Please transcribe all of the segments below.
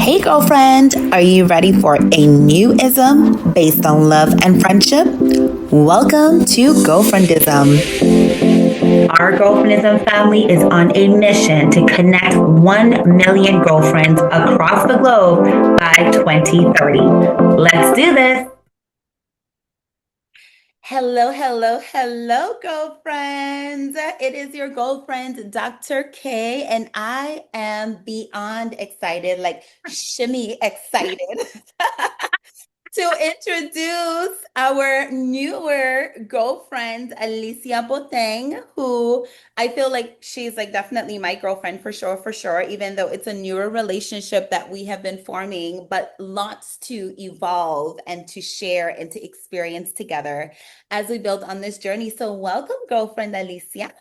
Hey, girlfriend, are you ready for a new ism based on love and friendship? Welcome to Girlfriendism. Our Girlfriendism family is on a mission to connect 1 million girlfriends across the globe by 2030. Let's do this. Hello, hello, hello, girlfriends. It is your girlfriend, Dr. K, and I am beyond excited, like shimmy excited to introduce our newer girlfriend, Alicia Boateng, who I feel like she's like definitely my girlfriend for sure, even though it's a newer relationship that we have been forming, but lots to evolve and to share and to experience together as we build on this journey. So, welcome, girlfriend Alicia.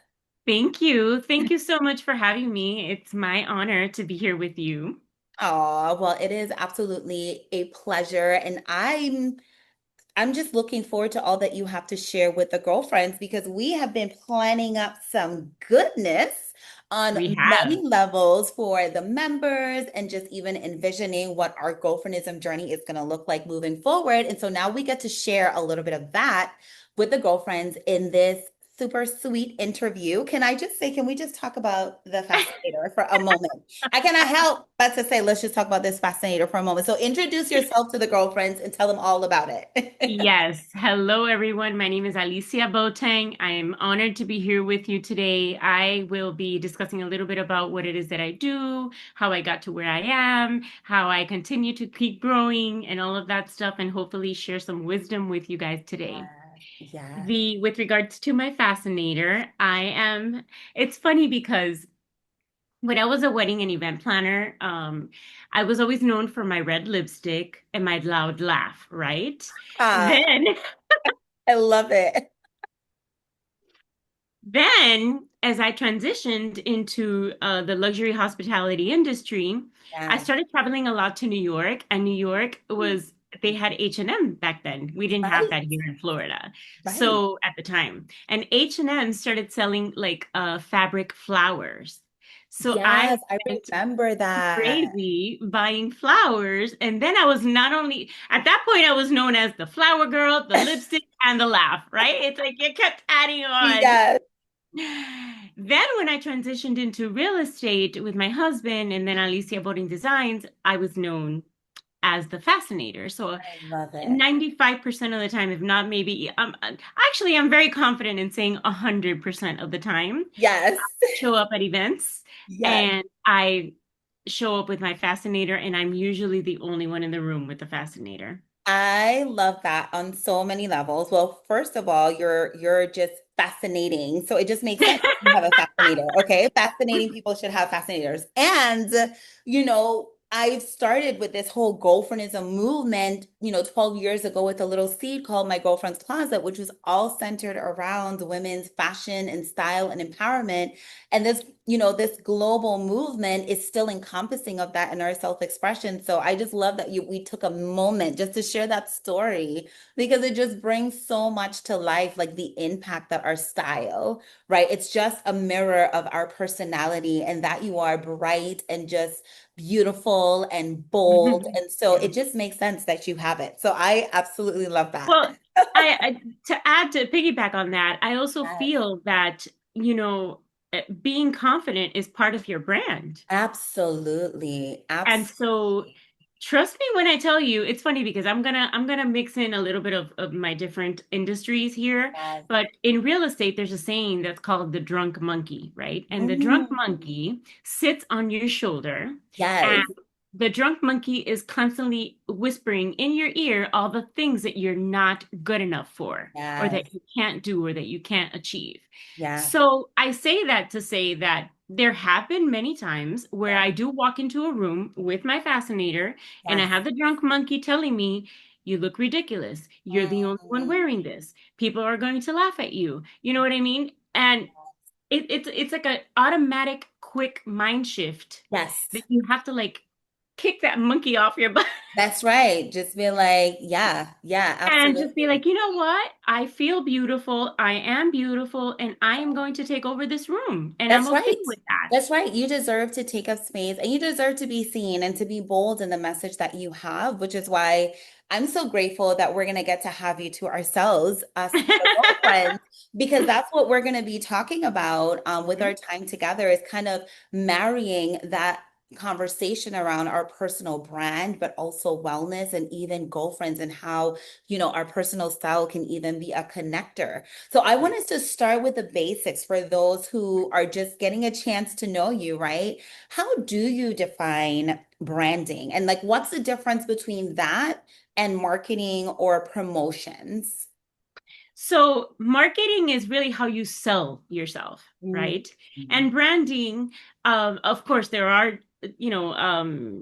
Thank you. Thank you so much for having me. It's my honor to be here with you. Oh, well, it is absolutely a pleasure. And I'm just looking forward to all that you have to share with the girlfriends because we have been planning up some goodness on We have. many levels for the members and just even envisioning what our girlfriendism journey is going to look like moving forward. And so now we get to share a little bit of that with the girlfriends in this super sweet interview. Can I just say, can we just talk about the fascinator for a moment? I cannot help but to say, let's just talk about this fascinator for a moment. So introduce yourself to the girlfriends and tell them all about it. Yes. Hello, everyone. My name is Alicia Boateng. I am honored to be here with you today. I will be discussing a little bit about what it is that I do, how I got to where I am, how I continue to keep growing, and all of that stuff, and hopefully share some wisdom with you guys today. Yes. The with regards to my fascinator, it's funny because when I was a wedding and event planner, I was always known for my red lipstick and my loud laugh, right? Ah, Then, I love it. then, as I transitioned into the luxury hospitality industry, I Yes. started traveling a lot to New York, and New York was they had H&M back then. We didn't have Right, that here in Florida. right. So at the time, and H&M started selling like fabric flowers. So I Yes, I went remember that. crazy buying flowers. And then I was not only at that point, I was known as the flower girl, the lipstick, and the laugh, right? It's like you kept adding on. Yes, Then when I transitioned into real estate with my husband and then Alicia Boating Designs, I was known as the fascinator. So I love it. 95% of the time, if not maybe, actually, I'm very confident in saying 100% of the time, Yes, show up at events yes. and I show up with my fascinator, and I'm usually the only one in the room with the fascinator. I love that on so many levels. Well, first of all, you're just fascinating. So it just makes sense you have a fascinator. Okay. Fascinating people should have fascinators. And, I've started with this whole girlfriendism movement, 12 years ago with a little seed called My Girlfriend's Closet, which was all centered around women's fashion and style and empowerment. And this global movement is still encompassing of that in our self-expression. So I just love that we took a moment just to share that story because it just brings so much to life, like the impact that our style, right? It's just a mirror of our personality and that you are bright and just beautiful and bold. And so Yeah. it just makes sense that you have it. So I absolutely love that. Well, I to add to piggyback on that, I also Yes, feel that, being confident is part of your brand. absolutely. And Absolutely. so trust me when I tell you, it's funny because I'm gonna mix in a little bit of my different industries here. Yes. But in real estate, there's a saying that's called the drunk monkey, right? And the drunk Mm, monkey sits on your shoulder, and yes. the drunk monkey is constantly whispering in your ear all the things that you're not good enough for, or Yes. that you can't do, or that you can't achieve. Yes. So I say that to say that there have been many times where Yes. I do walk into a room with my fascinator and I Yes. have the drunk monkey telling me, "You look ridiculous. You're the only one Mm, wearing this. People are going to laugh at you." You know what I mean? And it's like an automatic quick mind shift yes. that you have to like kick that monkey off your butt That's right. Just be like, yeah, yeah, and just be absolutely. like, you know what? I feel beautiful. I am beautiful, and I am going to take over this room, and I'm That's okay right. with that. That's right. You deserve to take up space and you deserve to be seen and to be bold in the message that you have, which is why I'm so grateful that we're going to get to have you to ourselves, us, the girlfriends, because that's what we're going to be talking about with our time together is kind of marrying that conversation around our personal brand, but also wellness and even girlfriends and how, our personal style can even be a connector. So I want us to start with the basics for those who are just getting a chance to know you, right? How do you define branding? And like, what's the difference between that and marketing or promotions? So, marketing is really how you sell yourself, Mm, right? And branding, of course, there are,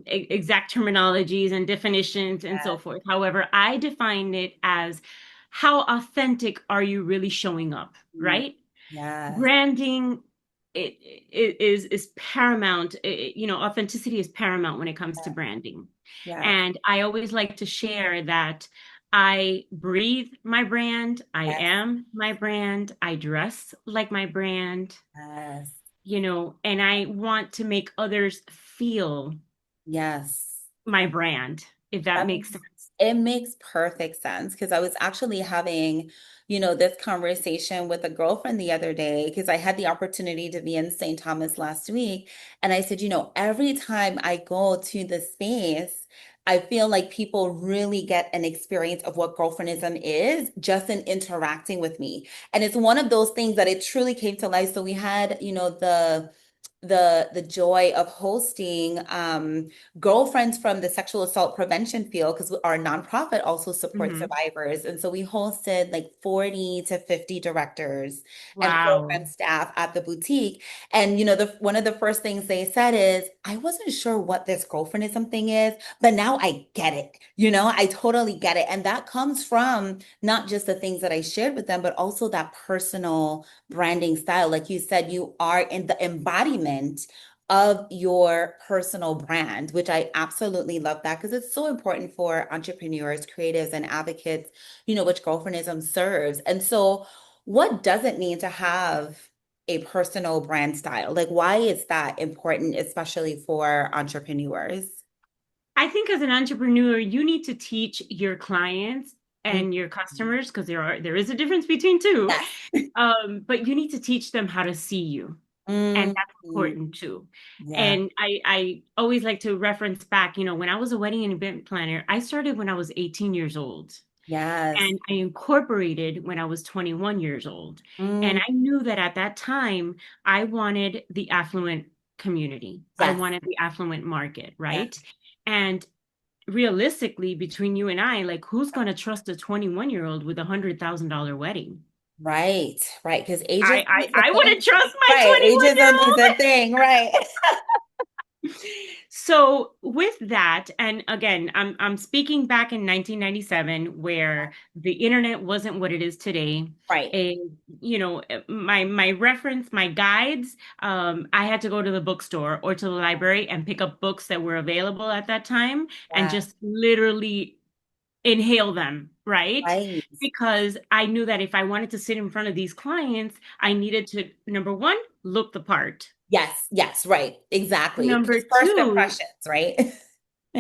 exact terminologies and definitions and so yes, forth. However, I define it as how authentic are you really showing up, mm, right? yes, Branding is paramount. Authenticity is paramount when it comes to branding. yes, And I always like to share that I breathe my brand, I yes, am my brand, I dress like my brand, yes, and I want to make others feel yes. my brand, if that That makes makes sense. it makes perfect sense because I was actually having, this conversation with a girlfriend the other day because I had the opportunity to be in St. Thomas last week. And I said, every time I go to the space, I feel like people really get an experience of what girlfriendism is just in interacting with me. And it's one of those things that it truly came to life. So we had, the joy of hosting girlfriends from the sexual assault prevention field because our nonprofit also supports Hmm. survivors. And so we hosted like 40 to 50 directors and Wow. program staff at the boutique. And one of the first things they said is, I wasn't sure what this girlfriendism thing is, but now I get it. I totally get it. And that comes from not just the things that I shared with them, but also that personal branding style. Like you said, you are in the embodiment of your personal brand, which I absolutely love that because it's so important for entrepreneurs, creatives, and advocates, which girlfriendism serves. And so, what does it mean to have a personal brand style? Like, why is that important, especially for entrepreneurs? I think as an entrepreneur, you need to teach your clients Mhm. and your customers, because there is a difference between two. Yes. But you need to teach them how to see you. And Mhm. that's important too. Yeah. And I always like to reference back, when I was a wedding and event planner, I started when I was 18 years old. Yes. And I incorporated when I was 21 years old. And Mm. I knew that at that time, I wanted the affluent community. I Yes. wanted the affluent market, Yeah. right? And realistically, between you and I, like, who's going to trust a 21-year-old with $100,000 wedding? Right. Right. Because I, ageism I is a I wouldn't thing. trust my Right. 21 year Ageism is a thing. Right. So with that, and again, I'm speaking back in 1997 where the internet wasn't what it is today. Right. And my reference, my guides, I had to go to the bookstore or to the library and pick up books that were available at that time and Yeah. just literally inhale them, right? Right. Because I knew that if I wanted to sit in front of these clients, I needed to, number one, look the part. Yes. Yes. Right. Exactly. Number Because first two, impressions, right?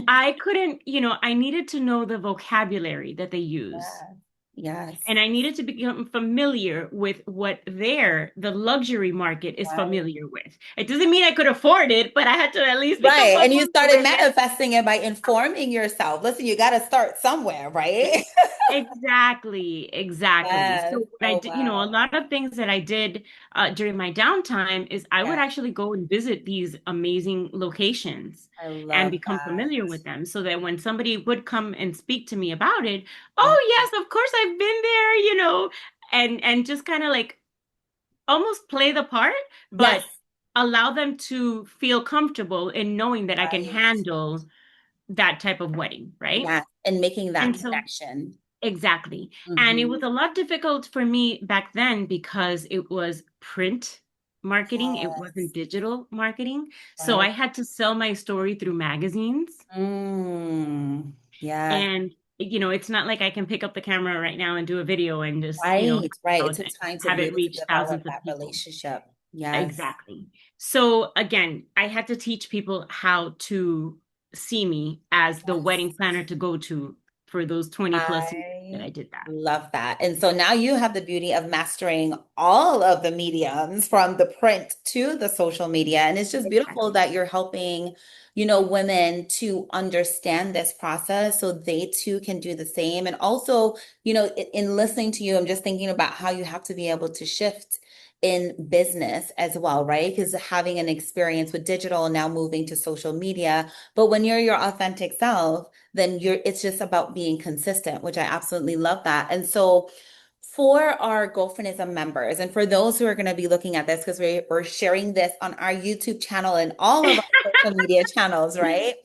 I couldn't, I needed to know the vocabulary that they use. Yeah. Yes. And I needed to become familiar with what the luxury market is Right. familiar with. It doesn't mean I could afford it, but I had to at least become Right. And you familiar started with it. manifesting it by informing yourself. Listen, you got to start somewhere, right? Exactly, exactly. Yes. So what I Oh, did, a wow. lot of things that I did during my downtime is I would Yeah. actually go and visit these amazing locations I and love become that. familiar with them so that when somebody would come and speak to me about it, Yeah. oh yes, of course I've been there, and just kind of like almost play the part, but Yes. allow them to feel comfortable in knowing that I can Right. handle that type of wedding, right? Yes. And making that And so connection. exactly. And it Hmm. was a lot difficult for me back then because it was print marketing. It wasn't Yes. digital marketing. So I Right. had to sell my story through magazines. Yeah. And, it's not like I can pick up the camera right now and do a video and just, Right. Right. It out took and time to have be it able to reach develop thousands of that people. relationship. Yes. Exactly. So again, I had to teach people how to see me as the Yes. wedding planner to go to for those 20 plus years that I I did that. love that. And so now you have the beauty of mastering all of the mediums from the print to the social media. And it's just beautiful Exactly. that you're helping, women to understand this process so they too can do the same. And also, in listening to you, I'm just thinking about how you have to be able to shift in business as well, right? Because having an experience with digital and now moving to social media, but when you're your authentic self, then it's just about being consistent, which I absolutely love that. And so for our Girlfriendism members, and for those who are going to be looking at this, because we're sharing this on our YouTube channel and all of our social media channels, right?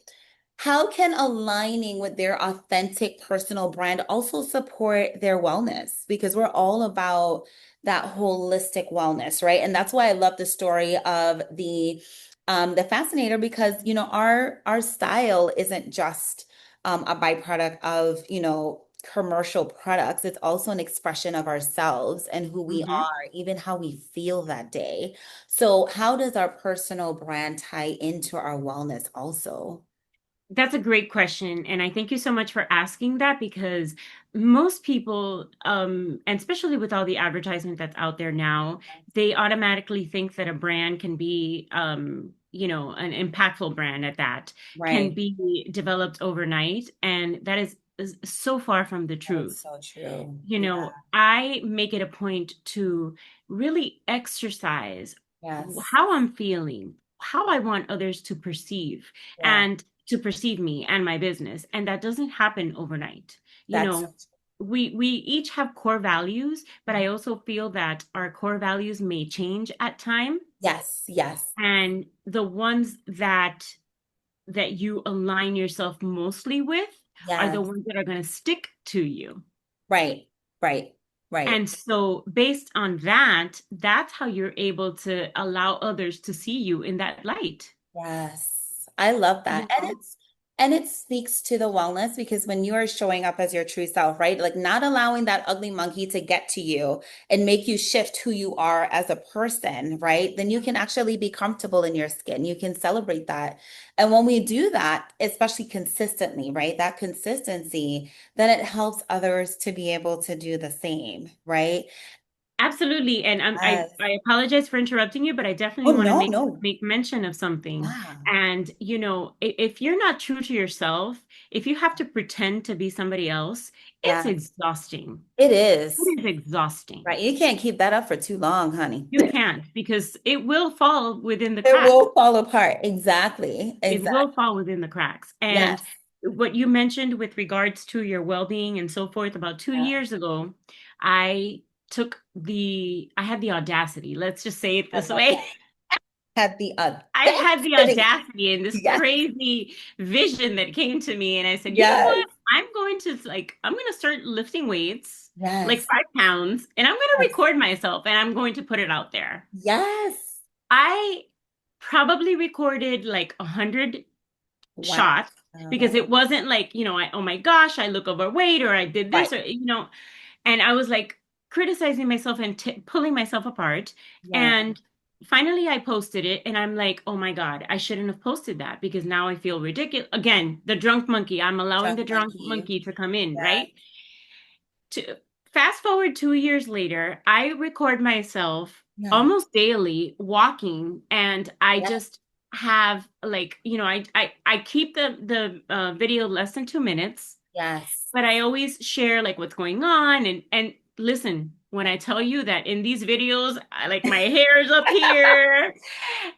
How can aligning with their authentic personal brand also support their wellness? Because we're all about that holistic wellness, right? And that's why I love the story of the fascinator, because our style isn't just a byproduct of commercial products. It's also an expression of ourselves and who we Mhm. are, even how we feel that day. So how does our personal brand tie into our wellness also? That's a great question. And I thank you so much for asking that because most people, and especially with all the advertisement that's out there now, they automatically think that a brand can be, an impactful brand at that, can Right. be developed overnight. And that is so far from the That is truth. so true. Yeah. I make it a point to really exercise Yes. how I'm feeling, how I want others to perceive Yeah. and to perceive me and my business. And that doesn't happen overnight. You That's so know, we each have core values, but true. I also feel that our core values may change at time. Yes. Yes. And the ones that you align yourself mostly with are the Yes. ones that are going to stick to you. Right. Right. Right. And so, based on that, that's how you're able to allow others to see you in that light. Yes, I love that. You And know? it speaks to the wellness, because when you are showing up as your true self, right? Like not allowing that ugly monkey to get to you and make you shift who you are as a person, right? Then you can actually be comfortable in your skin. You can celebrate that. And when we do that, especially consistently, right? That consistency, then it helps others to be able to do the same, right? Absolutely. And Yes. I apologize for interrupting you, but I Oh, definitely want to no, no. make mention of something. Yeah. And, if you're not true to yourself, if you have to pretend to be somebody else, it's Yes, exhausting. it is. It is exhausting. Right. You can't keep that up for too long, honey. You can't because it will fall within the It cracks. will fall apart. Exactly. It will Exactly. fall within the cracks. And Yes. what you mentioned with regards to your well-being and so forth, about two Yeah. years ago, I I had the audacity, let's just say it I this love way. that. Had the I had the audacity. audacity and this Yes. crazy vision that came to me. And I said, you know Yes. what? I'm going to start lifting weights, like Yes. 5 pounds, and I'm going to Yes. record myself and I'm going to put it out there. Yes. I probably recorded like 100 Wow. shots because it wasn't like, oh my gosh, I look overweight or I did Right. this and I was like criticizing myself and pulling myself apart. Yeah. And finally I posted it and I'm like, oh my God, I shouldn't have posted that because now I feel ridiculous. Again, the drunk monkey, I'm allowing the Drunk drunk monkey. monkey to come in, Yes. right? To fast forward 2 years later, I record myself Yeah. almost daily walking, and I Yes. just have like, I keep the video less than 2 minutes, Yes. but I always share like what's going on and listen. When I tell you that in these videos, like my hair is up here,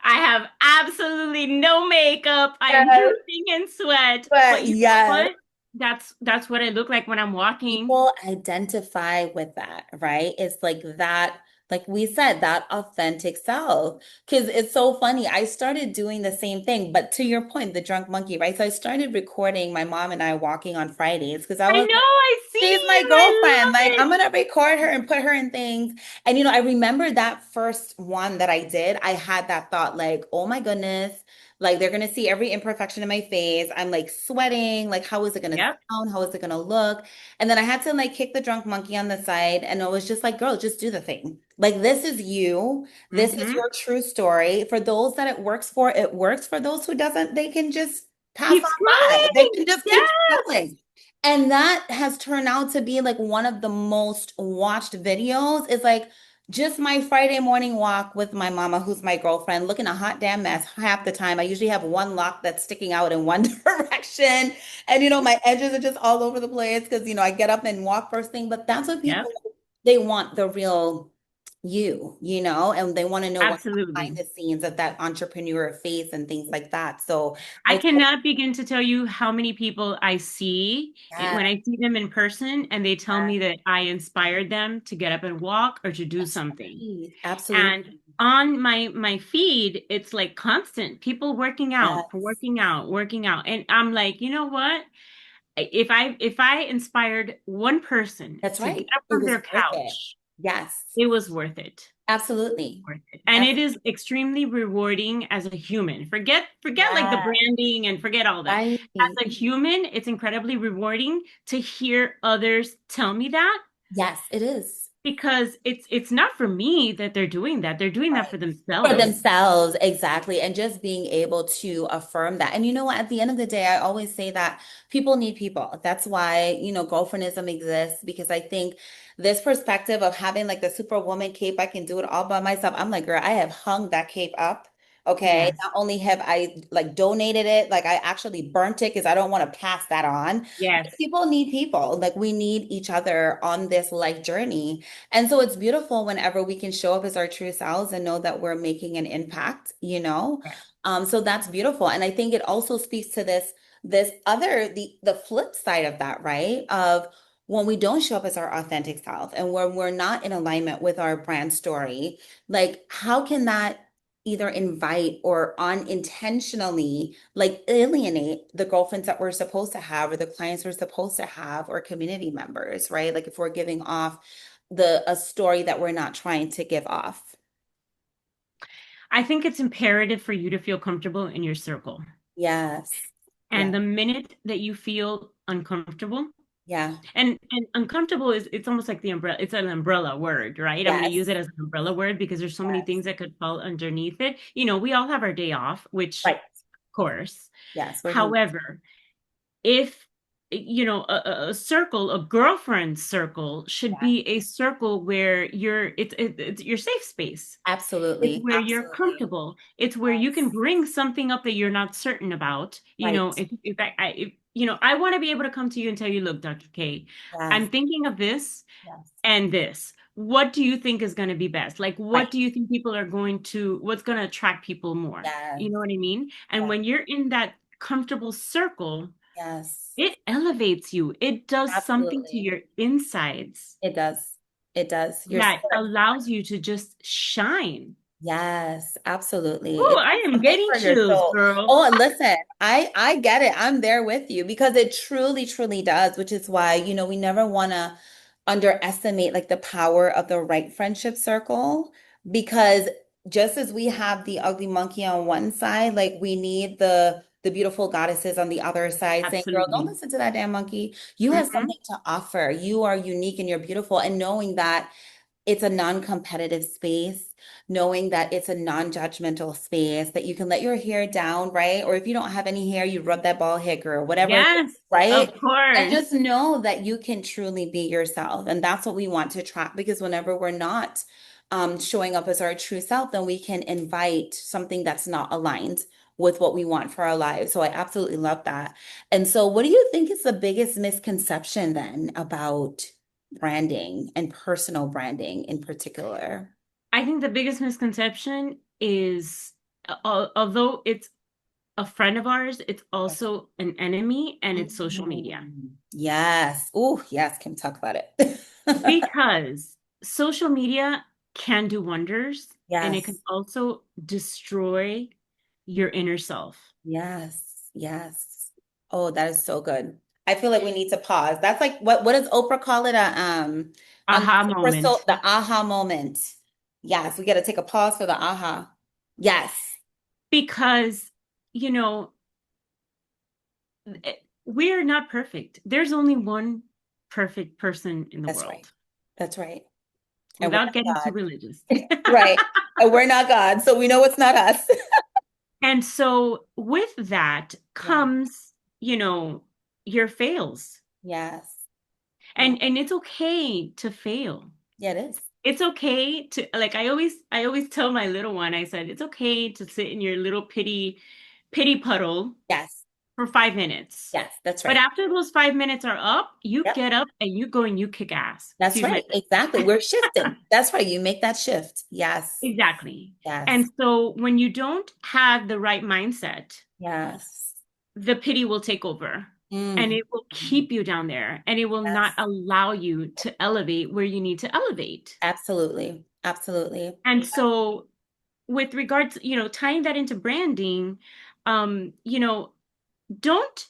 I have absolutely no makeup. I am Yes. dripping in sweat. But But you know yes. what? That's what I look like when I'm walking. People identify with that, right? It's like that, like we said, that authentic self. Because it's so funny. I started doing the same thing, but to your point, the drunk monkey, right? So I started recording my mom and I walking on Fridays because I I was know, like, I see She's my I girlfriend. love Like, it. I'm gonna record her and put her in things. And I remember that first one that I did. I had that thought, like, oh my goodness, like they're gonna see every imperfection in my face. I'm like sweating. Like, how is it gonna Yep. sound? How is it gonna look? And then I had to like kick the drunk monkey on the side, and it was just like, girl, just do the thing. Like, this is you. This is Hmm. your true story. For those that it works for, it works. For those who doesn't, they can just pass Keep on by. They scrolling. can just keep Yes. scrolling. And that has turned out to be like one of the most watched videos. Is like just my Friday morning walk with my mama, who's my girlfriend, looking a hot damn mess half the time. I usually have one lock that's sticking out in one direction. And my edges are just all over the place because I get up and walk first thing. But that's what people Yep. they want, the real and they want to know what's behind Absolutely. the scenes of that entrepreneur face and things like that. So I I cannot begin to tell you how many people I see yeah, when I see them in person and they tell me that I inspired them to get up and walk or to do that's something. right. Absolutely. And on my feed, it's like constant people Yes. working out, working out. And I'm like, you know what? If I inspired one person That's to get right. up It from was their worth it. couch, Yes, it was worth it. absolutely. Worth it. And it is extremely rewarding as a human. Forget like the Yeah, branding and forget all that. right. As a human, it's incredibly rewarding to hear others tell me that Yes, it is. because it's not for me that they're doing that. They're doing that Right. for For themselves. themselves, exactly. And just being able to affirm that. And you know what? At the end of the day, I always say that people need people. That's why, girlfriendism exists because I think this perspective of having like the superwoman cape, I can do it all by myself. I'm like, girl, I have hung that cape up. Okay. Yes. Not only have I like donated it, like I actually burnt it because I don't want to pass that on. But Yes. people need people. Like we need each other on this life journey. And so it's beautiful whenever we can show up as our true selves and know that we're making an impact. Yes. So that's beautiful. And I think it also speaks to this other the flip side of that, right? Of when we don't show up as our authentic self and when we're not in alignment with our brand story, like how can that either invite or unintentionally like alienate the girlfriends that we're supposed to have or the clients we're supposed to have or community members, right? Like if we're giving off the a story that we're not trying to give off. I think it's imperative for you to feel comfortable in your circle. Yes. Yeah. And the minute that you feel uncomfortable, Yeah. and uncomfortable is it's almost like the umbrella, it's an umbrella word, right? I'm going to use Yes. it as an umbrella word because there's so many Yes. things that could fall underneath it. We all have our day off, which Right. of course. Yes. We're human. However, if a circle, a girlfriend circle should Yeah. be a circle where it's your safe space. It's Absolutely. where you're Absolutely. comfortable. It's where you can Yes. bring something up that you're not certain about. Right. If I want to be able to come to you and tell you, look, Dr. K, Yes. I'm thinking of this Yes. and this. What do you think is going to be best? Like, Right. what do you think what's going to attract people more? Yes. You know what I mean? And Yes. when you're in that comfortable circle, Yes. it elevates you. It does something to Absolutely. your insides It does. It does. Your that spirit. allows you to just shine. Yes, absolutely. Oh, It I does am something getting for your chills, soul. girl. Oh, and listen, I get it. I'm there with you because it truly, truly does, which is why, we never want to underestimate like the power of the right friendship circle because just as we have the ugly monkey on one side, like we need the beautiful goddesses on the other side saying, girl, don't Absolutely. listen to that damn monkey. You have Hmm. something to offer. You are unique and you're beautiful. And knowing that it's a non-competitive space, knowing that it's a non-judgmental space, that you can let your hair down, right? Or if you don't have any hair, you rub that bald head, girl, whatever it is, Yes, right? of And just course. know that you can truly be yourself. And that's what we want to attract because whenever we're not showing up as our true self, then we can invite something that's not aligned with what we want for our lives. So I absolutely love that. And so, what do you think is the biggest misconception then about branding and personal branding in particular? I think the biggest misconception is, although it's a friend of ours, it's Yes. also an enemy, and it's social media. Yes. Oh, yes, Kim, talk about it. Because social media can do wonders, and it can Yes. also destroy your inner self. Yes. Yes. Oh, that is so good. I feel like we need to pause. That's like what does Oprah call it? On Aha Super Soul, moment. the aha moment. Yes, we got to take a pause for the aha. Yes, Because, you know, we're not perfect. There's only one perfect person in the that's right. world, That's right. And we're without getting too not religious. God. Right. And we're not God, so we know it's not us. And so with that Yeah. comes, your fails. Yes. Yeah. And it's okay to fail. Yeah, it is. It's okay to, like, I always tell my little one, I said, it's okay to sit in your little pity puddle Yes. for 5 minutes. Yes, that's But right. after those 5 minutes are up, you Yep. get up and you go and you kick ass. That's Excuse my right. Exactly. French. We're shifting. That's right. You make that shift. Yes. Exactly. Yes. And so when you don't have the right mindset, Yes. the pity will take over and Mhm. it will keep you down there and it will not Yes. allow you to elevate where you need to elevate. Absolutely. Absolutely. And so with regards, tying that into branding, um, you know, don't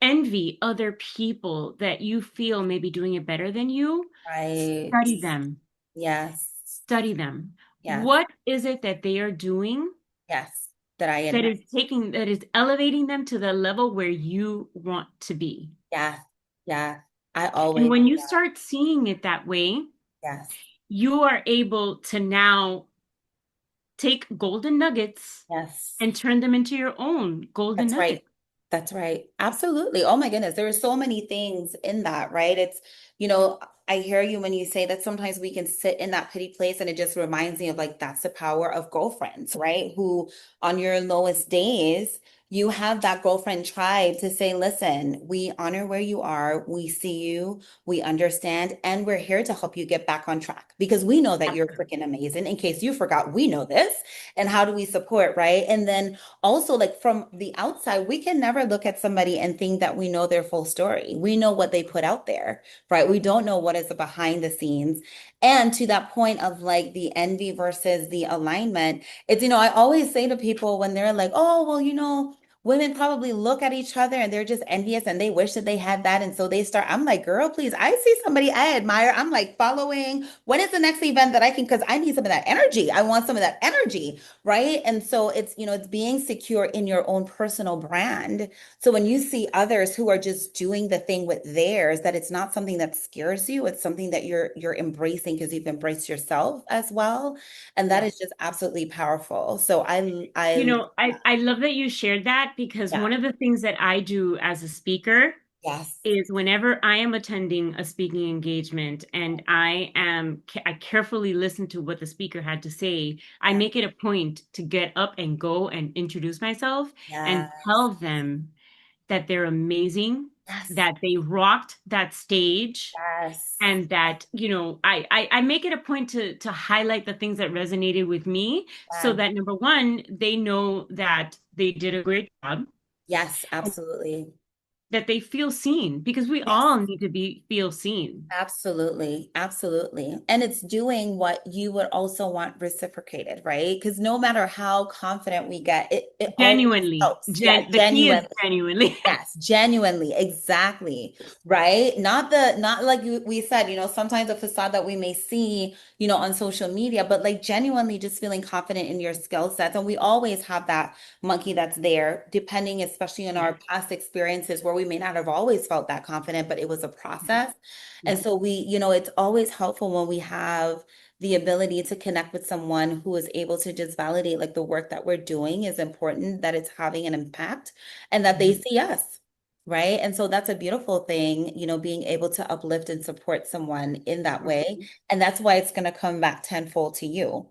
envy other people that you feel may be doing it better than you. Right. Study them. Yes. Study them. Yes. What is it that they are doing Yes. That I admire. that is elevating them to the level where you want to be? Yeah. Yeah. I And always, when you start seeing it that way, yes. you are able to now take golden nuggets Yes. and turn them into your own golden That's right. nuggets. That's right. Absolutely. Oh my goodness. There are so many things in that, right? It's, you know, I hear you when you say that sometimes we can sit in that pity place and it just reminds me of like that's the power of girlfriends, right? Who on your lowest days, you have that girlfriend tribe to say, listen, we honor where you are, we see you, we understand, and we're here to help you get back on track because we know that you're freaking amazing. In case you forgot, we know this. And how do we support, right? And then also like from the outside, we can never look at somebody and think that we know their full story. We know what they put out there, right? We don't know what is behind the scenes. And to that point of like the envy versus the alignment, it's, I always say to people when they're like, oh, well, women probably look at each other and they're just envious and they wish that they had that. And so they start, I'm like, girl, please, I see somebody I admire. I'm like following. When is the next event that I can, because I need some of that energy. I want some of that energy, right? And so it's, it's being secure in your own personal brand. So when you see others who are just doing the thing with theirs, that it's not something that scares you, it's something that you're embracing because you've embraced yourself as well. And that Yes. is just absolutely powerful. So I I love that you shared that because yeah, one of the things that I do as a speaker yes, is whenever I am attending a speaking engagement and I carefully listen to what the speaker had to say, I yeah, make it a point to get up and go and introduce myself and yes, tell them that they're amazing, yes, that they rocked that stage, yes, and that, I make it a point to highlight the things that resonated with me so yes, that number one, they know that they did a great job, yes, absolutely. that they feel seen because we Yes. all need to be feel seen. Absolutely, absolutely. And it's doing what you would also want reciprocated, right? Because no matter how confident we get, it always Genuinely. helps. Yeah, The key is genuinely. genuinely. Yes, genuinely, exactly, right? Not like we said, sometimes the facade that we may see, on social media, but like genuinely just feeling confident in your skill sets. And we always have that monkey that's there, depending, especially on Yes, our past experiences where we may not have always felt that confident, but it was a yes, process. And yes. so it's always helpful when we have the ability to connect with someone who is able to just validate like the work that we're doing is important, that it's having an impact and that they Mhm, see us, right? And so that's a beautiful thing, being able to uplift and support someone in that way. mhm. And that's why it's going to come back tenfold to you.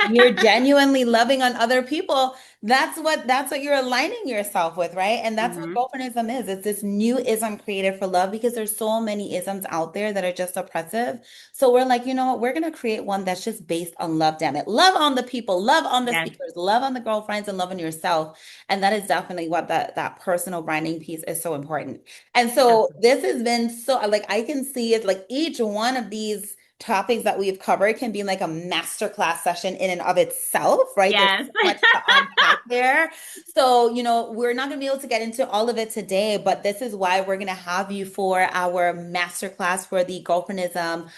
You're genuinely loving on other people. That's what you're aligning yourself with, right? And that's what Mhm, girlfriendism is. It's this new ism created for love because there's so many isms out there that are just oppressive. So we're like, you know what? We're gonna create one that's just based on love, damn it. Love on the people, love on the yes, speakers, love on the girlfriends, and love on yourself. And that is definitely what that personal branding piece is so important. And so absolutely. this has been so like I can see it like each one of these topics that we've covered can be like a masterclass session in and of itself, right? There's Yes. so much to unpack there. So, we're not going to be able to get into all of it today, but this is why we're going to have you for our masterclass for the Girlfriendism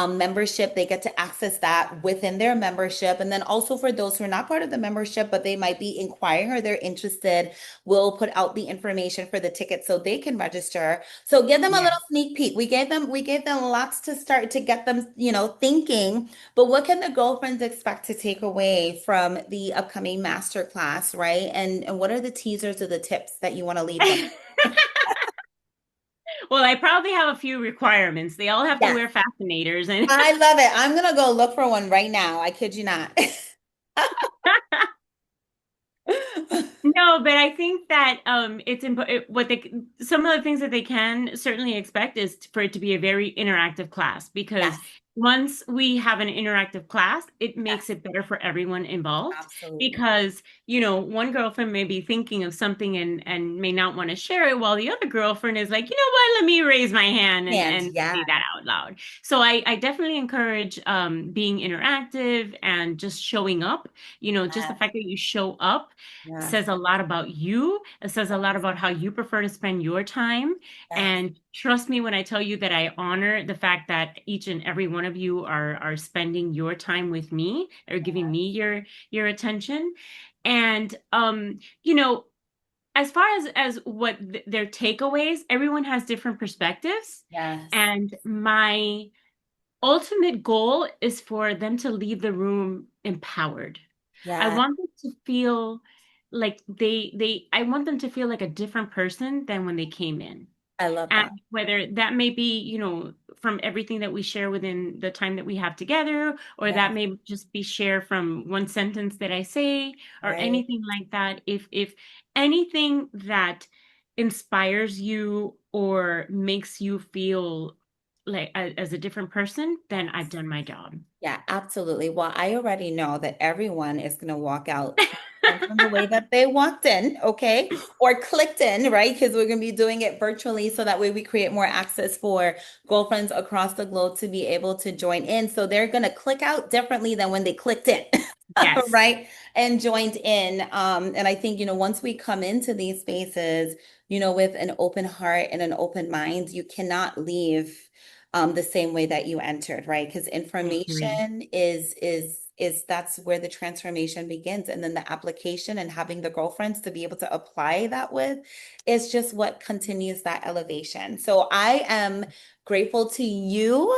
membership. They get to access that within their membership. And then also for those who are not part of the membership, but they might be inquiring or they're interested, we'll put out the information for the tickets so they can register. So give them a Yeah. little sneak peek. We gave them lots to start to get them, thinking. But what can the girlfriends expect to take away from the upcoming master class, right? And what are the teasers or the tips that you want to leave them? Well, I probably have a few requirements. They all have to Yes, wear fascinators and I love it. I'm gonna go look for one right now. I kid you not. no, but I think that it's important. What they some of the things that they can certainly expect is for it to be a very interactive class because Yes, once we have an interactive class, it makes yes, it better for everyone involved. absolutely. Because one girlfriend may be thinking of something and may not want to share it, while the other girlfriend is like, you know what, let me raise my hand and And and yeah, say that out loud. So I definitely encourage being interactive and just showing up. Just the yes, fact that you show up yes, says a lot about you. It says a lot about how you prefer to spend your time. yes, And trust me when I tell you that I honor the fact that each and every one of you are spending your time with me or giving me your attention. And as far as what their takeaways, everyone has different perspectives. yes, And my ultimate goal is for them to leave the room empowered. I yes. want them to feel like I want them to feel like a different person than when they came in. I love And that. whether that may be, from everything that we share within the time that we have together, or that Yes, may just be shared from one sentence that I say, or right. anything like that. If anything that inspires you or makes you feel like as a different person, then I've done my job. Yeah, absolutely. Well, I already know that everyone is going to walk out different from the way that they walked in, okay? Or clicked in, right? Because we're going to be doing it virtually so that way we create more access for girlfriends across the globe to be able to join in. So they're going to click out differently than when they clicked in. Yes. Right? And joined in. And I think, once we come into these spaces, with an open heart and an open mind, you cannot leave the same way that you entered, right? Because I agree. information is that's where the transformation begins. And then the application and having the girlfriends to be able to apply that with is just what continues that elevation. So I am grateful to you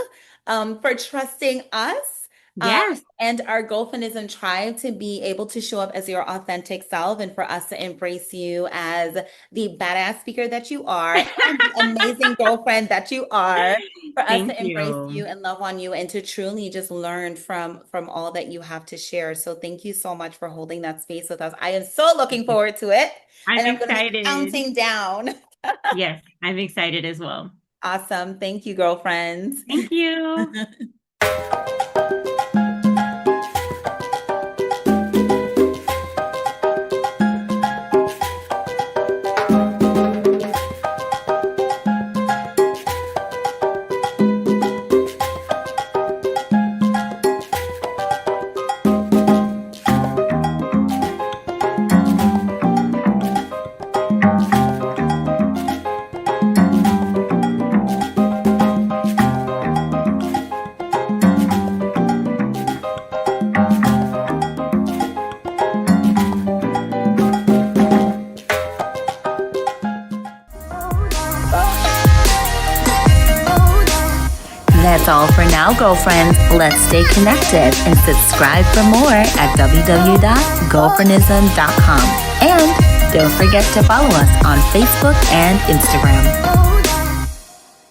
for trusting us. Um, Yes. and our Girlfriendism tribe to be able to show up as your authentic self and for us to embrace you as the badass speaker that you are and the amazing girlfriend that you are, for us Thank to embrace you you. and love on you and to truly just learn from all that you have to share. So thank you so much for holding that space with us. I am so looking forward to it, I'm and I'm going to be excited. counting down. Yes, I'm excited as well. Awesome. Thank you, girlfriends. Thank you. That's all for now, girlfriends. Let's stay connected and subscribe for more at www.girlfriendism.com. And don't forget to follow us on Facebook and Instagram.